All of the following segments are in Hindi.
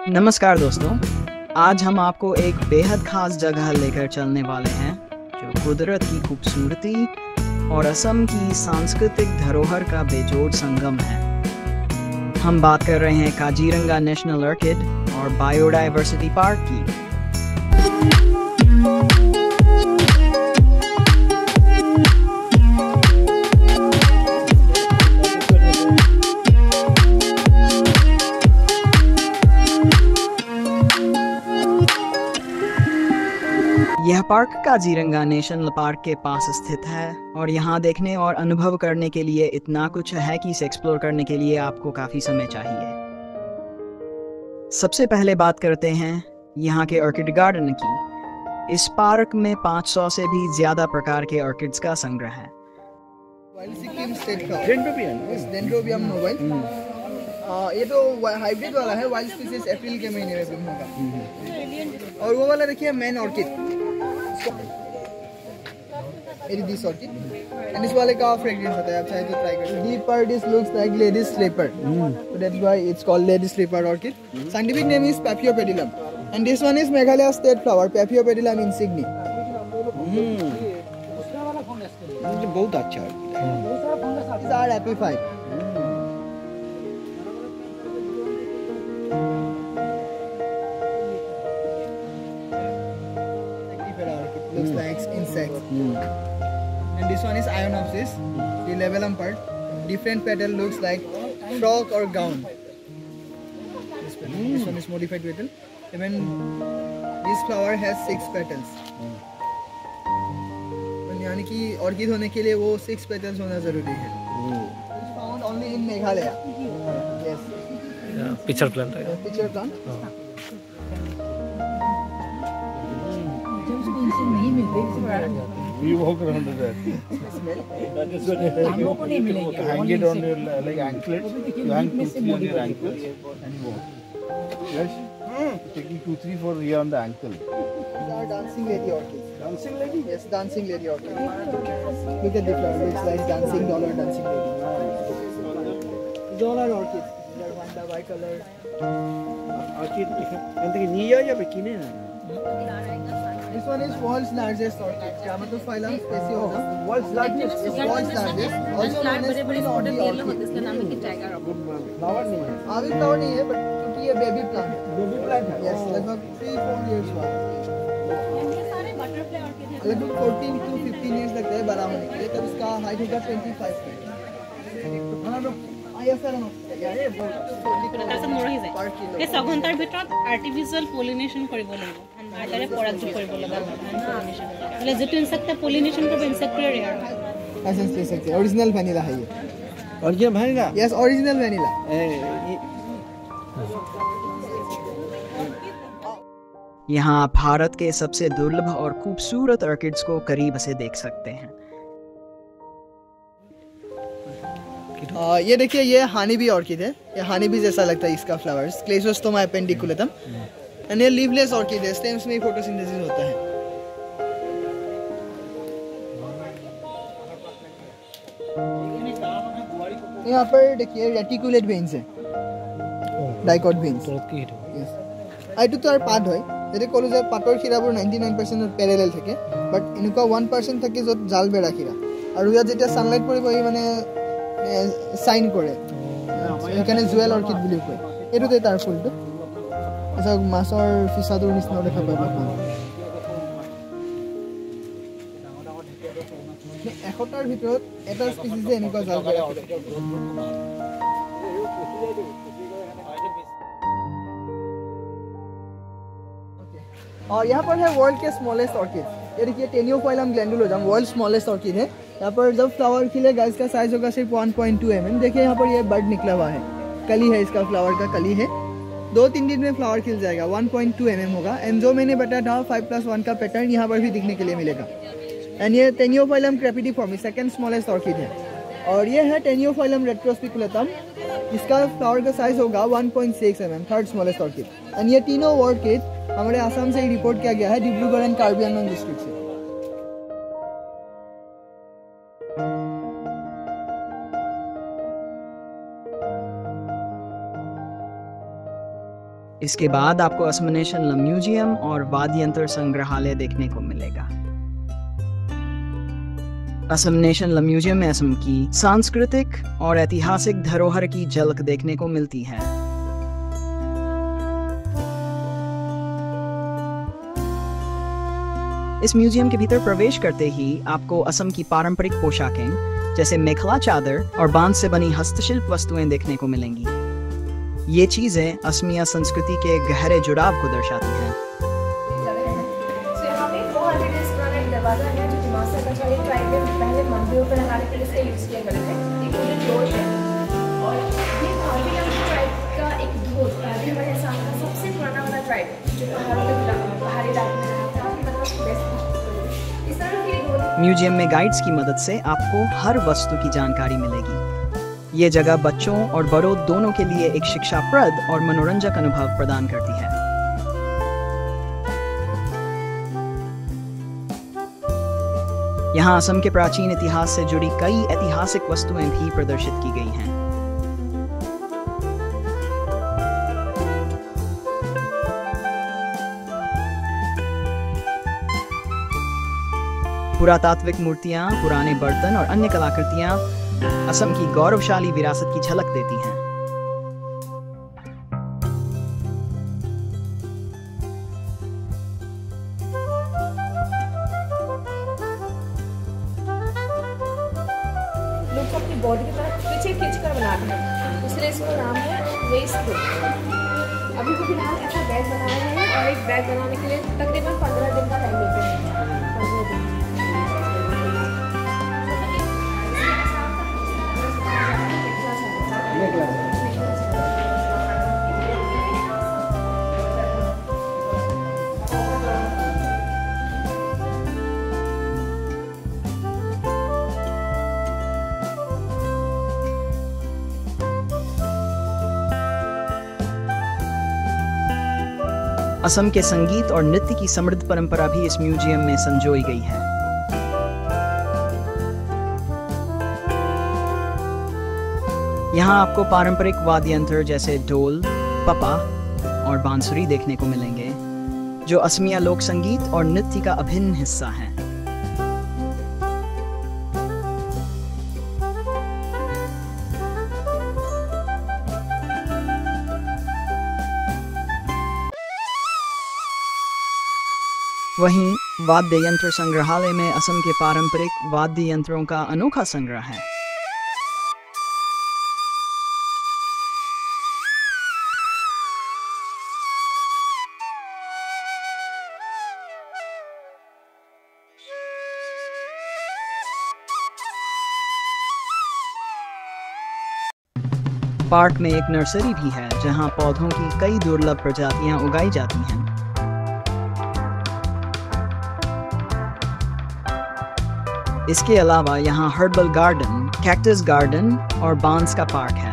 नमस्कार दोस्तों। आज हम आपको एक बेहद खास जगह लेकर चलने वाले हैं जो कुदरत की खूबसूरती और असम की सांस्कृतिक धरोहर का बेजोड़ संगम है। हम बात कर रहे हैं काजीरंगा नेशनल ऑर्किड और बायोडायवर्सिटी पार्क की। यह पार्क काजीरंगा नेशनल पार्क के पास स्थित है और यहाँ देखने और अनुभव करने के लिए इतना कुछ है कि इसे एक्सप्लोर करने के लिए आपको काफ़ी समय चाहिए। सबसे पहले बात करते हैं यहाँ के ऑर्किड गार्डन की। इस पार्क में 500 से भी ज़्यादा प्रकार के ऑर्किड्स का संग्रह है। Wild Sikkim state dendrobium nobile. ये तो हाइब्रिड वाला है, वाइल्ड स्पीसीज अप्रैल के महीने में ब्लूम होगा। और वो वाला देखिए man orchid, this orchid and इस वाले का फ्रेग्रेंस होता है, आप चाहे तो ट्राई करें। Deeper this looks like ladies slipper, so that's why it's called lady sleeper orchid. Scientific name is Paphiopedilum and this one is Meghalaya state flower, Paphiopedilum insigni. बहुत अच्छा है। These are epiphyte. Looks like insects. And this one is Ionopsis, the labellum part. Different petal looks like frog or gown. This one is modified petal. Even this flower has 6 petals. यानी कि ऑर्किड होने के लिए वो 6 पेटल्स होना जरूरी है। It's found only in Meghalaya. Yes. Pitcher plant है। Pitcher plant. We walk around with that. That is what hang it on your like anklets. You hang 2-3 on your ankles and you walk. Yes. Taking 2-3 for here on the ankle. These are dancing lady orchids. Dancing lady? Yes, dancing lady orchid. Look at the flower. It's like dancing doll or dancing lady. These all are orchids. These are Vanda bicolor. Orchid कहते हैं नीया या बिकिने ना। This one is world's largest orchid. Gametophyllum speciosa. World's largest. It's world's largest. Also known as queen of the orchid. इसका नाम है कि टाइगर Flower नहीं है। अभी flower नहीं है, but क्योंकि ये baby plant है. Baby plant है। Yes, लगभग 3-4 years बाद. ये सारे बटरफ्लाई ऑर्किड हैं। लगभग 14 to 15 years लगता है बड़ा होने के लिए, तब इसका height होगा 25 feet. তাৰপিছত মৰহি যায় এই ছঘণ্টাৰ ভিতৰত আৰ্টিফিচিয়েল পলিনেশ্যন কৰিব লাগিব, ভালদৰে পৰাগ যোগ কৰিব লাগিব। মানে যিটো ইনচেক্টে পলিনেশ্যন কৰিব ইনচেক্টৰে ৰেয়াৰ হয়। एसेंस ले सकते हैं। ओरिजिनल वनीला है ये। ऑर्किड भाईगा। Yes, original vanilla. यहाँ आप भारत के सबसे दुर्लभ और खूबसूरत ऑर्किड्स को करीब से देख सकते हैं। ये देखिए, ये हानी बी ऑर्किड है। ये हानी बी जैसा लगता है इसका फ्लावर्स, क्लेसोस्टोमा एपेंडिकुलेटम। एंड ये लीवलेस ऑर्किड है, स्टेम्स में ही फोटोसिंथेसिस होता है। यहाँ पर देखिए रेटिकुलेट वेन्स है, डाइकॉट वेन्स। এইটো তো আর পাত হয়, যেটা ক'লো যে পাতৰ শিৰাবোৰ 99% পেৰেলেল থাকে, বাট এনেকুৱা 1% থাকে য'ত জাল বেৰা শিৰা, আৰু ইয়াত যেতিয়া ছানলাইট পৰিব এই মানে চাইন কৰে, সেইকাৰণে জুৱেল অৰ্কিড বুলি কয়। এইটোতে তাৰ ফুলটো মাছৰ ফিচাটোৰ নিচিনা দেখা পাব। 100টাৰ ভিতৰত এটা স্পিচিছে এনেকুৱা জাল বেৰা শিৰে। और यहाँ पर है वर्ल्ड के स्मॉलेस्ट ऑर्किड। ये देखिए टेनियोफाइलम ग्लैंडुलोजम वर्ल्ड स्मॉलेस्ट ऑर्किड है। यहाँ पर जब फ्लावर खिलेगा इसका साइज होगा सिर्फ 1.2 mm। देखिए यहाँ पर ये बर्ड निकला हुआ है, कली है इसका, फ्लावर का कली है। 2-3 दिन में फ्लावर खिल जाएगा। 1.2 mm होगा। एंड जो मैंने बताया था 5+1 का पैटर्न यहाँ पर भी दिखने के लिए मिलेगा। एंड ये टेनियोफाइलम क्रेपिडिफॉर्मी सेकंड स्मॉलेस्ट ऑर्किड है। और ये है टेनियोफाइलम रेट्रोस्पिकुलेटम, इसका फ्लावर का साइज होगा 1.6 mm, third smallest orchid. And ये तीनों ऑर्किड हमारे आसाम से ही रिपोर्ट किया गया है, डिब्रूगढ़ एंड कार्बी आंगलॉन्ग डिस्ट्रिक्ट से। इसके बाद आपको असम नेशनल म्यूजियम और वाद्य यंत्र संग्रहालय देखने को मिलेगा। असम नेशनल म्यूजियम में असम की सांस्कृतिक और ऐतिहासिक धरोहर की झलक देखने को मिलती है। इस म्यूजियम के भीतर प्रवेश करते ही आपको असम की पारंपरिक पोशाकें जैसे मेखला चादर और बांस से बनी हस्तशिल्प वस्तुएं देखने को मिलेंगी। ये चीजें असमिया संस्कृति के गहरे जुड़ाव को दर्शाती हैं। यहाँ पे 400 ईयर्स पुराना एक दरवाजा है जो दिमासा का जो एक ट्राइब में पहले मंदिरों पर लगाने के लिए इसका यूज किया करते थे। एक पूरी जोश है और ये कार्बी अंग ट्राइब का एक धूत कार्बी वाले साल का सबसे पुराना वाला ट्राइब जो पहाड़ी इलाके में रहता है, मतलब बेस्ट। इस तरह की म्यूजियम में गाइड्स की मदद से आपको हर वस्तु की जानकारी मिलेगी। ये जगह बच्चों और बड़ों दोनों के लिए एक शिक्षाप्रद और मनोरंजक अनुभव प्रदान करती है। यहाँ असम के प्राचीन इतिहास से जुड़ी कई ऐतिहासिक वस्तुएं भी प्रदर्शित की गई हैं। पुरातात्विक मूर्तियां, पुराने बर्तन और अन्य कलाकृतियां असम की गौरवशाली विरासत की झलक देती हैं। लोग को अपनी बॉडी की तरफ पीछे खींचकर बनाते हैं, इसलिए इसका नाम है वेस्ट ग्रुप। अभी वो फिलहाल ऐसा बैग बना रहे हैं और एक बैग बनाने के लिए तकरीबन 15 दिन का टाइम लेते हैं। 15 दिन। असम के संगीत और नृत्य की समृद्ध परंपरा भी इस म्यूजियम में संजोई गई है। यहाँ आपको पारंपरिक वाद्य यंत्र जैसे ढोल, पपा और बांसुरी देखने को मिलेंगे, जो असमिया लोक संगीत और नृत्य का अभिन्न हिस्सा हैं। वहीं वाद्य यंत्र संग्रहालय में असम के पारंपरिक वाद्य यंत्रों का अनोखा संग्रह है। पार्क में एक नर्सरी भी है जहां पौधों की कई दुर्लभ प्रजातियां उगाई जाती हैं। इसके अलावा यहाँ हर्बल गार्डन, कैक्टस गार्डन और बांस का पार्क है।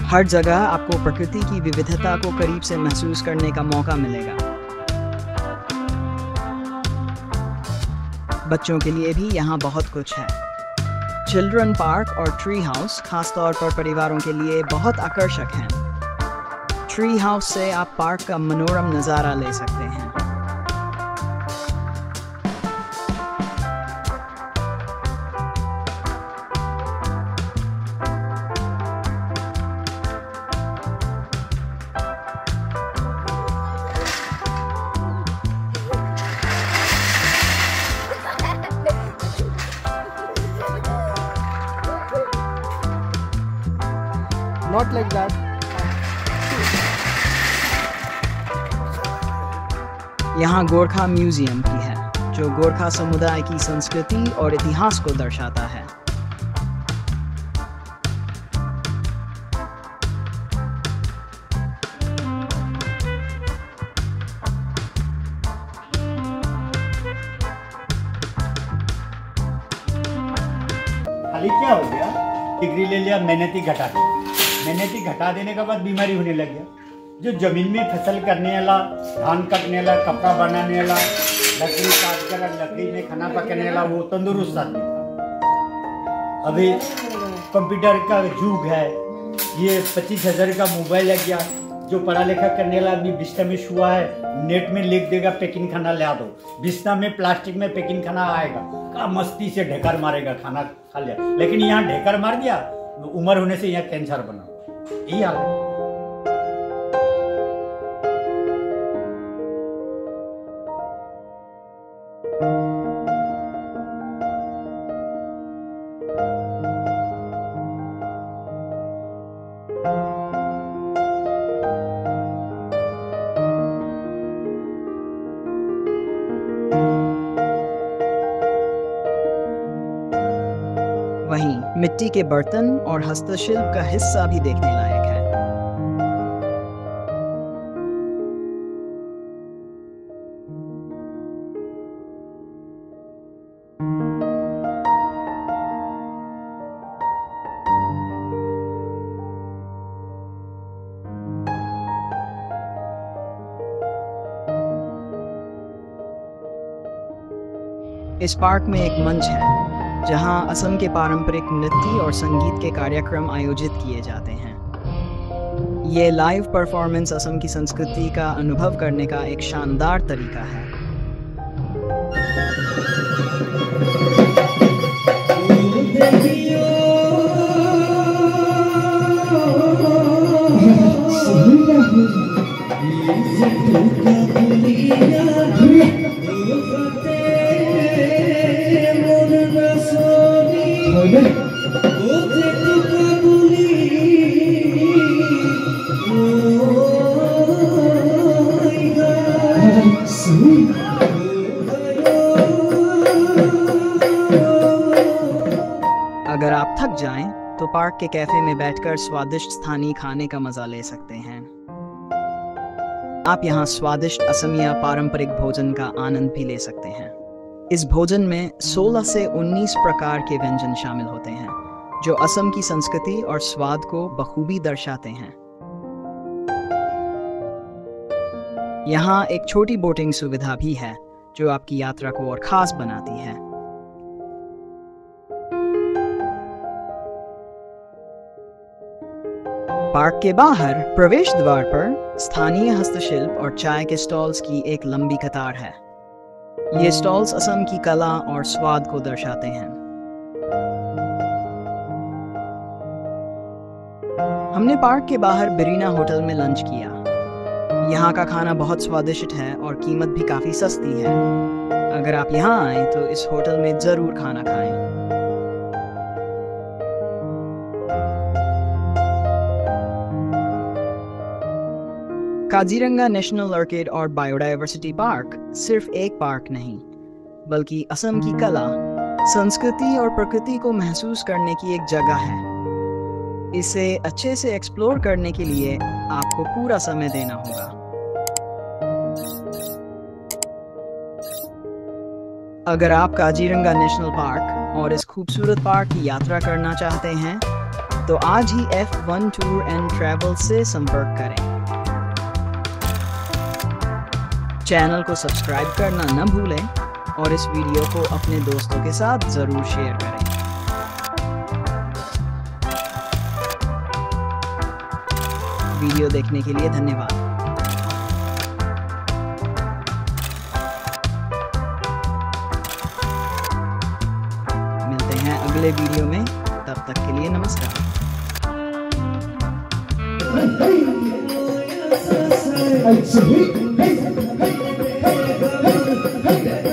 हर जगह आपको प्रकृति की विविधता को करीब से महसूस करने का मौका मिलेगा। बच्चों के लिए भी यहाँ बहुत कुछ है। चिल्ड्रन पार्क और ट्री हाउस खासतौर पर परिवारों के लिए बहुत आकर्षक हैं। ट्री हाउस से आप पार्क का मनोरम नज़ारा ले सकते हैं। Not like that. यहाँ गोरखा म्यूजियम भी है, जो गोरखा समुदाय की संस्कृति और इतिहास को दर्शाता है। खाली क्या हो गया, डिग्री ले लिया, मेहनती घटा दिया, मेहनती घटा देने के बाद बीमारी होने लग गया। जो जमीन में फसल करने वाला, धान काटने वाला, कपड़ा बनाने वाला, लकड़ी काट कर लकड़ी में खाना पकाने वाला, वो तंदुरुस्त आदमी था। अभी कंप्यूटर का युग है, ये 25,000 का मोबाइल आ गया। जो पढ़ा लिखा करने वाला आदमी बिस्तर में शुआ है, नेट में लिख देगा पैकिंग खाना ला दो, बिस्तर में प्लास्टिक में पैकिंग खाना आएगा, का मस्ती से ढेकर मारेगा, खाना खा लिया। लेकिन यहाँ ढेकर मार दिया, उम्र होने से यहाँ कैंसर बना, यही हाल है। वहीं मिट्टी के बर्तन और हस्तशिल्प का हिस्सा भी देखने लायक है। इस पार्क में एक मंच है जहां असम के पारंपरिक नृत्य और संगीत के कार्यक्रम आयोजित किए जाते हैं। ये लाइव परफॉर्मेंस असम की संस्कृति का अनुभव करने का एक शानदार तरीका है। अगर आप थक जाएं, तो पार्क के कैफे में बैठकर स्वादिष्ट स्थानीय खाने का मजा ले सकते हैं। आप यहाँ स्वादिष्ट असमिया पारंपरिक भोजन का आनंद भी ले सकते हैं। इस भोजन में 16 से 19 प्रकार के व्यंजन शामिल होते हैं, जो असम की संस्कृति और स्वाद को बखूबी दर्शाते हैं। यहाँ एक छोटी बोटिंग सुविधा भी है, जो आपकी यात्रा को और खास बनाती है। पार्क के बाहर प्रवेश द्वार पर स्थानीय हस्तशिल्प और चाय के स्टॉल्स की एक लंबी कतार है। ये स्टॉल्स असम की कला और स्वाद को दर्शाते हैं। हमने पार्क के बाहर बिरीना होटल में लंच किया। यहाँ का खाना बहुत स्वादिष्ट है और कीमत भी काफी सस्ती है। अगर आप यहाँ आए तो इस होटल में जरूर खाना खाएं। काजीरंगा नेशनल ऑर्किड और बायोडायवर्सिटी पार्क सिर्फ एक पार्क नहीं, बल्कि असम की कला, संस्कृति और प्रकृति को महसूस करने की एक जगह है। इसे अच्छे से एक्सप्लोर करने के लिए आपको पूरा समय देना होगा। अगर आप काजीरंगा नेशनल पार्क और इस खूबसूरत पार्क की यात्रा करना चाहते हैं, तो आज ही F1 टूर एंड ट्रैवल से संपर्क करें। चैनल को सब्सक्राइब करना न भूलें और इस वीडियो को अपने दोस्तों के साथ जरूर शेयर करें। वीडियो देखने के लिए धन्यवाद। मिलते हैं अगले वीडियो में, तब तक के लिए नमस्कार। Hey, hey, hey, hey, hey, hey, hey, hey, hey, hey, hey, hey, hey, hey, hey,